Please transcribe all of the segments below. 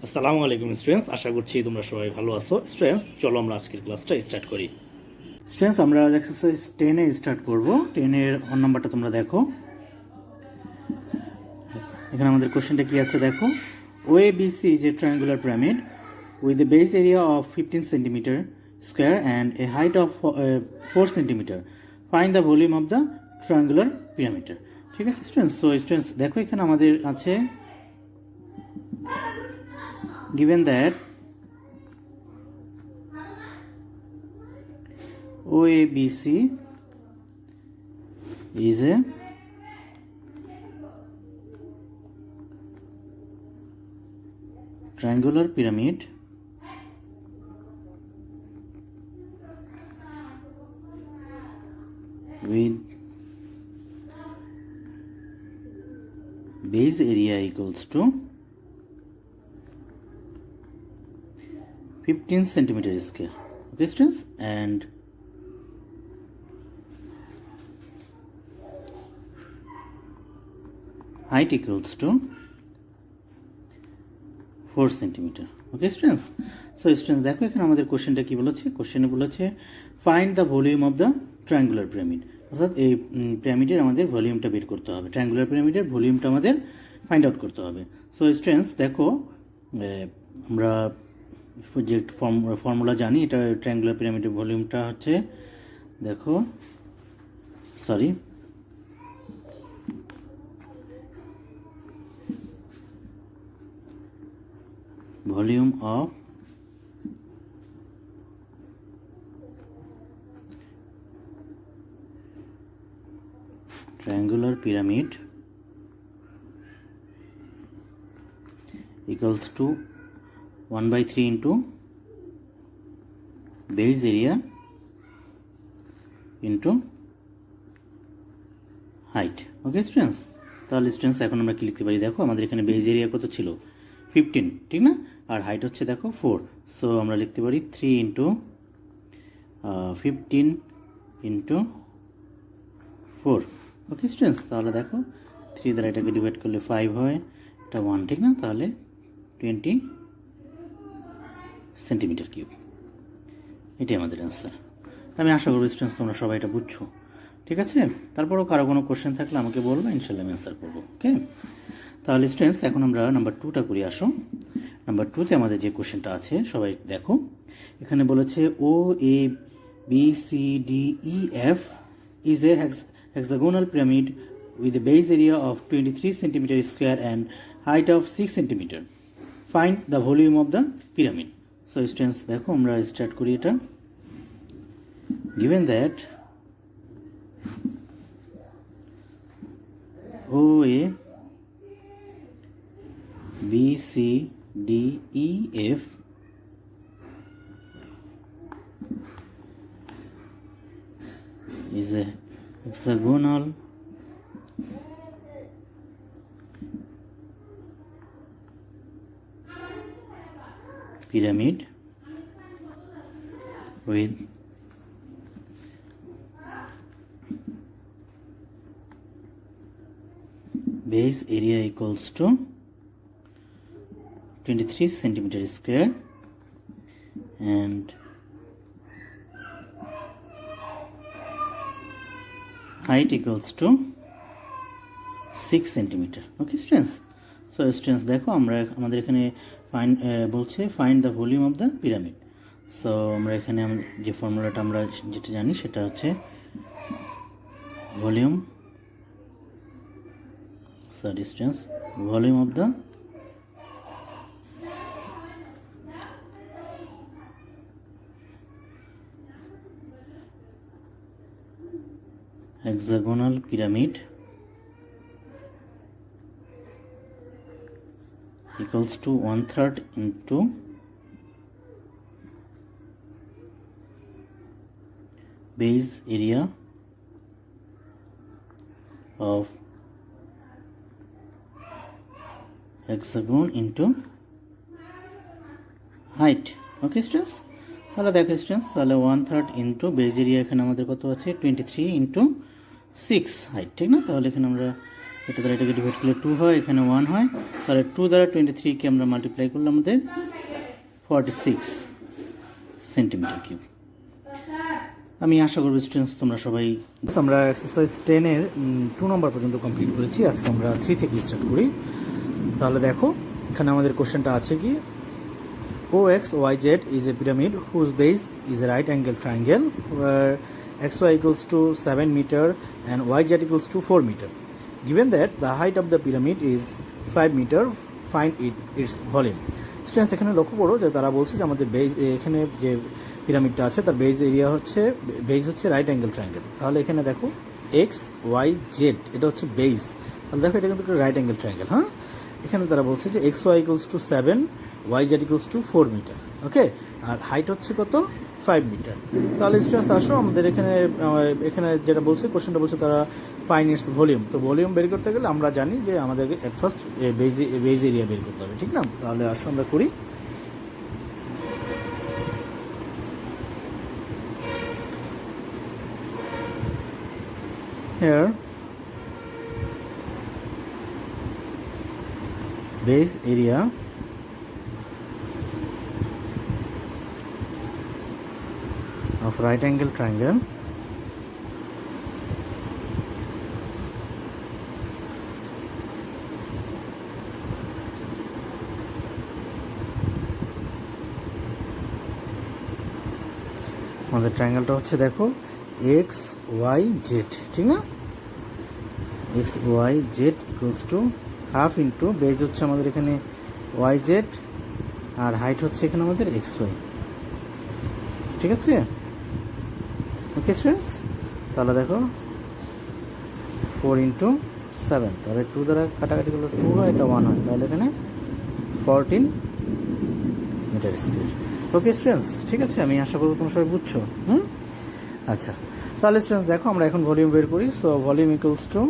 আসসালামু আলাইকুম স্টুডেন্টস, আশা করছি তোমরা সবাই ভালো আছো। স্টুডেন্টস, চলো আমরা আজকের ক্লাসটা স্টার্ট করি। স্টুডেন্টস, আমরা আজ এক্সারসাইজ 10-এ স্টার্ট করব। 10-এর অন নাম্বারটা তোমরা দেখো। এখানে আমাদের কোশ্চেনটা কি আছে দেখো। OABC is a triangular pyramid with a base area of 15 centimeter square and a height of 4 centimeter. Find the volume of the triangular pyramid. ঠিক আছে স্টুডেন্টস? সো স্টুডেন্টস দেখো, এখানে আমাদের আছে given that OABC is a triangular pyramid with base area equals to 15 centimeter square. Okay students, and height equals to 4 centimeter. Okay students, so students দেখো এখানে আমাদের কোশ্চেনটা কি বলেছে। কোশ্চেনে বলেছে find the volume of the triangular pyramid, অর্থাৎ এই পিরামিডের আমাদের ভলিউমটা বের করতে হবে। ট্রায়াঙ্গুলার পিরামিডের ভলিউমটা আমাদের ফাইন্ড আউট করতে হবে। সো স্টুডেন্টস দেখো, আমরা যে ফর্মুলা জানি, এটা ট্রায়াঙ্গুলার পিরামিডের ভলিউমটা হচ্ছে দেখো, sorry, volume of triangular pyramid equals to 1/3 into base area into height. Okay students, তাহলে স্টুডেন্টস এখন আমরা কি লিখতে পারি দেখো, আমাদের এখানে বেজ এরিয়া কত ছিল 15, ঠিক না? আর হাইট হচ্ছে দেখো 4। সো আমরা লিখতে পারি 3 ইন্টু 15 ইন্টু 4। ওকে স্টুডেন্টস, তাহলে দেখো 3 দ্বারা এটাকে ডিভাইড করলে 5 হয়, এটা 1, ঠিক না? তাহলে 20 সেন্টিমিটার কিউব, এটাই আমাদের অ্যান্সার। আমি আশা করব স্টুডেন্টস তোমরা সবাই এটা বুঝছো, ঠিক আছে? তারপরেও কারো কোনো কোশ্চেন থাকলে আমাকে বলবো, ইনশাল্লাহ আমি অ্যান্সার করবো। ওকে, তাহলে স্টুডেন্টস এখন আমরা নাম্বার 2টা করি। আসো, নাম্বার 2তে আমাদের যে কোশ্চেনটা আছে সবাই দেখো। এখানে বলেছে OABCDEF is a hexagonal pyramid with a base area of 23 centimeter square and height of 6 centimeter. Find the volume of the pyramid. So students দেখো, আমরা স্টার্ট করি এটা। Given that OABCDEF is a hexagonal pyramid with base area equals to 23 centimeter square and height equals to 6 centimeter. Okay students, so students দেখো, আমরা আমাদের এখানে বলছে find the volume of the pyramid. So আমরা এখানে যে ফর্মুলাটা আমরা যেটা জানি সেটা হচ্ছে volume, sorry students, volume of the hexagonal pyramid equals to 1/3 into base area of hexagon into height. Okay students, তাহলে দেখো স্টুডেন্টস, তাহলে 1/3 ইন্টু বেজ এরিয়া, এখানে আমাদের কত আছে 23 ইন্টু 6 হাইট, ঠিক না? তাহলে এখানে আমরা এটা দ্বারা এটাকে ডিভাইড করলে 2 হয়, এখানে 1 হয়, তাহলে 2 দ্বারা 23কে আমরা মাল্টিপ্লাই করলে আমাদের 46 সেন্টিমিটার কিউব। আমি আশা করব স্টুডেন্টস তোমরা সবাই, আমরা এক্সারসাইজ 10 এর 2 নম্বর পর্যন্ত কমপ্লিট করেছি। আজকে আমরা 3 থেকে স্টার্ট করি। তাহলে দেখো এখানে আমাদের কোশ্চেনটা আছে কি, OXYZ is a pyramid whose base is a right angle triangle where XY equals to 7 meter and YZ equals to 4 meter. Given that the height of the pyramid is 5 meter, find its volume. Students এখানে লক্ষ্য করো যে তারা বলছে যে আমাদের base, এখানে যে পিরামিডটা আছে তার বেজ এরিয়া হচ্ছে, বেজ হচ্ছে রাইট অ্যাঙ্গেল ট্রায়াঙ্গেল। তাহলে এখানে দেখো XYZ এটা হচ্ছে বেজ, তাহলে দেখো এটা কিন্তু রাইট অ্যাঙ্গেল ট্রায়াঙ্গেল। হ্যাঁ, এখানে তারা বলছে যে XY equals to 7, YZ equals to 4 metre. Okay, আর হাইট হচ্ছে কত, 5 মিটার। তাহলে স্টুডেন্টস আসো আমাদের এখানে যেটা বলছে কোশ্চেনটা বলছে তারা ফাইন্ড ইটস ভলিউম। তো ভলিউম বের করতে গেলে আমরা জানি যে আমাদেরকে এট ফার্স্ট বেজ এরিয়া বের করতে হবে, ঠিক না? তাহলে আসো আমরা করি। Here base area of right angle triangle আমাদের ট্রায়াঙ্গেলটা হচ্ছে দেখো XYZ, ঠিক না? XYZ equals to half into base হচ্ছে আমাদের এখানে YZ আর হাইট হচ্ছে এখানে আমাদের XY, ঠিক আছে? ওকে স্টুডেন্টস, তাহলে দেখো 4 ইন্টু 7, তাহলে 2 দ্বারা কাটাকাটি করলে 2 হয়, এটা 1 হয়, তাহলে এখানে 14 মিটার স্কোয়ার। ওকে স্টুডেন্টস, ঠিক আছে? আমি আশা করবো তোমরা সবাই বুঝছো। আচ্ছা, তাহলে স্টুডেন্টস দেখো আমরা এখন ভলিউম বের করি। So volume equals to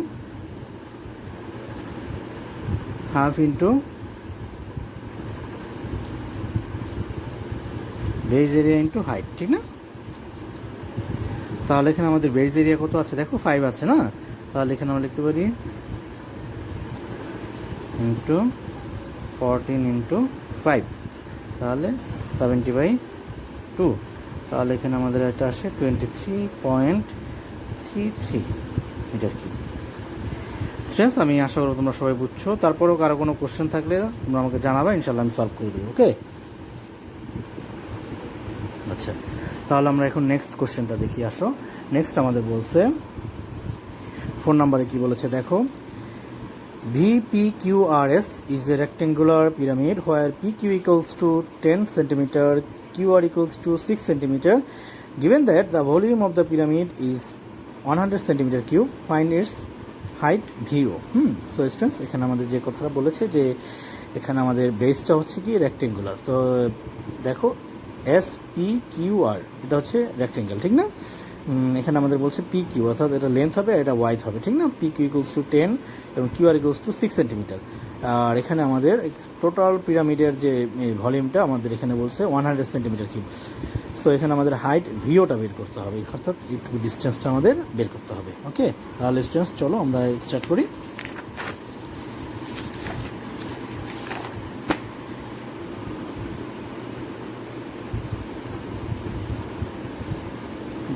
half into base area into height, ঠিক না? তাহলে এখানে আমাদের বেজ এরিয়া কত আছে দেখো, 5 আছে না? তাহলে এখানে আমরা লিখতে পারি ইন্টু 14 ইন্টু 5, তাহলে 70/2। তাহলে এখানে আমাদের এটা আসে 23.33 মিটার কিউব। স্টুডেন্টস আমি আশা করব তোমরা সবাই বুঝছো। তারপরেও কারো কোনো কোশ্চেন থাকলে তোমরা আমাকে জানাবে, ইনশাল্লাহ আমি সলভ করে দেবো। ওকে, আচ্ছা, তাহলে আমরা এখন নেক্সট কোশ্চেনটা দেখি। আসো, নেক্সট আমাদের বলছে 4 নম্বরে কি বলেছে দেখো, VPQRS is a rectangular pyramid where PQ equals to 10 cm, QR equals to 6 cm. Given that the volume of the pyramid is 100 cm cube, find its height VO. So students এখানে আমাদের যে কথাটা বলেছে যে এখানে আমাদের বেসটা হচ্ছে কি রেক্টেঙ্গুলার। তো দেখো SPQR এটা হচ্ছে রেক্টেঙ্গেল, ঠিক না? এখানে আমাদের বলছে PQ, অর্থাৎ এটা লেন্থ হবে, এটা ওয়াইড হবে, ঠিক না? PQ ইকুয়ালস টু 10 এবং QR ইকুয়ালস টু 6 সেন্টিমিটার। আর এখানে আমাদের টোটাল পিরামিডের যে ভলিউমটা আমাদের এখানে বলছে 100 সেন্টিমিটার কিউব। সো এখানে আমাদের হাইট ভিওটা বের করতে হবে, অর্থাৎ একটু ডিস্টেন্সটা আমাদের বের করতে হবে। ওকে, তাহলে স্টুডেন্টস চলো আমরা স্টার্ট করি।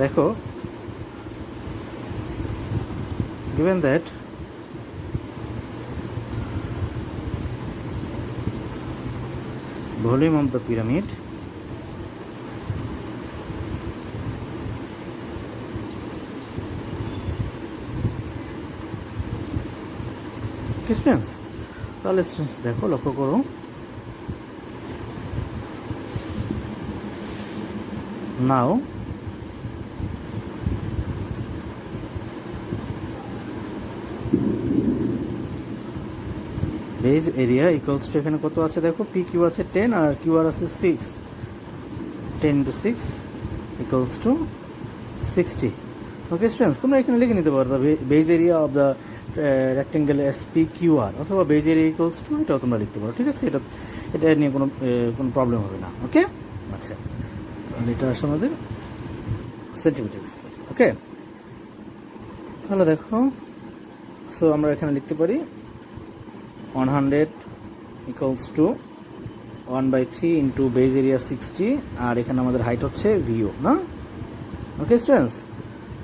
দেখো, given that volume of the pyramid students, তাহলে স্টুডেন্টস দেখো লক্ষ্য করো, নাও বেজ এরিয়া ইকুয়ালস টু এখানে কত আছে দেখো, PQ আছে 10 আর QR আছে 6, 10 × 6 ইকুয়ালস টু 60। ওকে স্টুডেন্টস, তোমরা এখানে লিখে নিতে পারো base area of the rectangle SPQR অথবা বেজ এরিয়া ইকুয়ালস টু, এটাও তোমরা লিখতে পারো, ঠিক আছে? এটা নিয়ে কোনো প্রবলেম হবে না। ওকে, আচ্ছা, তাহলে এটা আসলে আমাদের সেন্টিমিটার স্কোয়ার। ওকে, তাহলে দেখো সো আমরা এখানে লিখতে পারি 100 equals to 1/3 into base area 60, আর এখানে আমাদের হাইট হচ্ছে ভিও না। ওকে স্টুডেন্টস,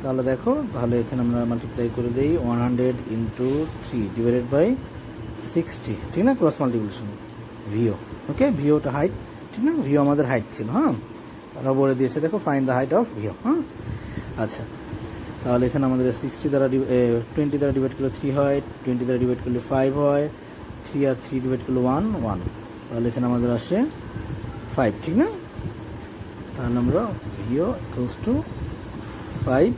তাহলে দেখো, তাহলে এখানে আমরা মাল্টিপ্লাই করে দিই 100 ইন্টু 3 ডিভাইডেড বাই 60, ঠিক না, ক্রস মাল্টিপ্লিকেশন ভিও। ওকে, ভিওটা হাইট, ঠিক না, ভিও আমাদের হাইট ছিল। হ্যাঁ, তারা বলে দিয়েছে দেখো ফাইন্ড দ্য হাইট অফ ভিও। হ্যাঁ, আচ্ছা, তাহলে এখানে আমাদের 60 দ্বারা 20 দ্বারা ডিভাইড করলে 3 হয়, 20 দ্বারা ডিভাইড করলে 5 হয়, 3 আর 3 ডিভাইড করলে 1, তাহলে এখানে আমাদের আসে 5, ঠিক না। তাহলে আমরা V O equals to 5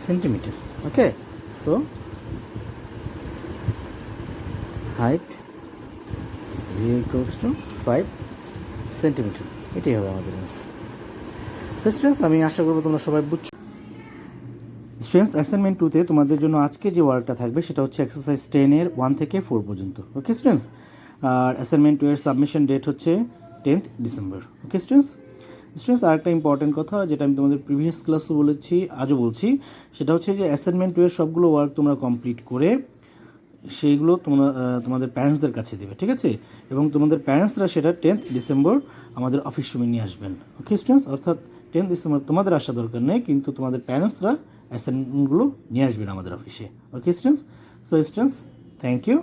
centimeter. Okay, so height V O equals to 5 centimeter, এটাই হবে আমাদের অ্যান্সার। সো স্টুডেন্টস, আমি আশা করবো তোমরা সবাই বুঝছো। স্টুডেন্টস, অ্যাসাইনমেন্ট 2-তে তোমাদের জন্য আজকে যে ওয়ার্কটা থাকবে সেটা হচ্ছে এক্সারসাইজ 10-এর 1 থেকে 4 পর্যন্ত। ওকে স্টুডেন্টস, আর অ্যাসাইনমেন্ট 2-এর সাবমিশন ডেট হচ্ছে 10th ডিসেম্বর। ওকে স্টুডেন্টস, আরেকটা ইম্পর্টেন্ট কথা যেটা আমি তোমাদের প্রিভিয়াস ক্লাসও বলেছি, আজও বলছি, সেটা হচ্ছে যে অ্যাসাইনমেন্ট 2-এর সবগুলো ওয়ার্ক তোমরা কমপ্লিট করে সেইগুলো তোমরা তোমাদের প্যারেন্টসদের কাছে দেবে, ঠিক আছে, এবং তোমাদের প্যারেন্টসরা সেটা 10th ডিসেম্বর আমাদের অফিস রুমে নিয়ে আসবেন। ওকে স্টুডেন্টস, অর্থাৎ 10th ডিসেম্বর তোমাদের আসা দরকার নেই, কিন্তু তোমাদের প্যারেন্টসরা অ্যাসাইনমেন্টগুলো নিয়ে আসবেন আমাদের অফিসে। Okay students, so students, thank you.